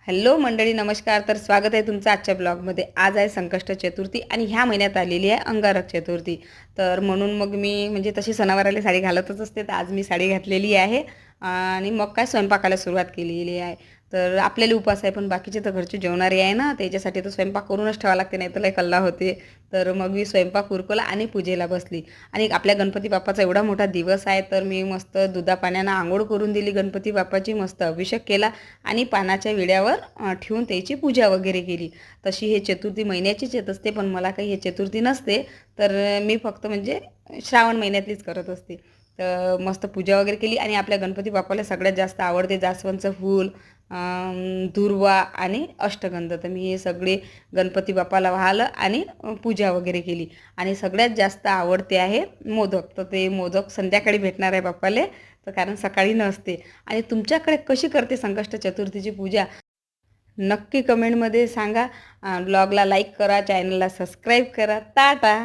Hello मंडळी, नमस्कार. तर स्वागत आहे तुमचं आजच्या ब्लॉगमध्ये. आज आहे संकष्ट चतुर्थी आणि ह्या महिन्यात आलेली आहे अंगारक चतुर्थी. तर म्हणून मग मी म्हणजे तशी सणावाराला साडी घालतच असते, तर आज मी साडी घातलेली आहे आणि मग काय स्वयंपाकाला सुरुवात केलेली आहे. तर आपल्याला उपवास आहे, पण बाकीचे तर घरचे जेवणारे आहे ना, त्याच्यासाठी तर स्वयंपाक करूनच ठेवावं लागते, नाही तर लय कल्ला होते. तर मग मी स्वयंपाक उरकला आणि पूजेला बसली. आणि आपल्या गणपती बाप्पाचा एवढा मोठा दिवस आहे, तर मी मस्त दुधा पाण्यानं आंघोळ करून दिली गणपती बाप्पाची, मस्त अभिषेक केला आणि पानाच्या विड्यावर ठेवून त्याची पूजा वगैरे केली. तशी हे चतुर्थी महिन्याचीच येत असते, पण मला काही हे चतुर्थी नसते. तर मी फक्त म्हणजे श्रावण महिन्यातलीच करत असते. तर मस्त पूजा वगैरे केली आणि आपल्या गणपती बाप्पाला सगळ्यात जास्त आवडते जास्वंदचं फूल, दुर्वा आणि अष्टगंध. तर मी हे सगळे गणपती बाप्पाला वाहलं आणि पूजा वगैरे केली. आणि सगळ्यात जास्त आवडते आहे मोदक. तर ते मोदक संध्याकाळी भेटणार आहे बाप्पाले, तर कारण सकाळी नसते. आणि तुमच्याकडे कशी करते संकष्ट चतुर्थीची पूजा नक्की कमेंटमध्ये सांगा. ब्लॉगला लाईक करा, चॅनलला सबस्क्राईब करा. टाटा.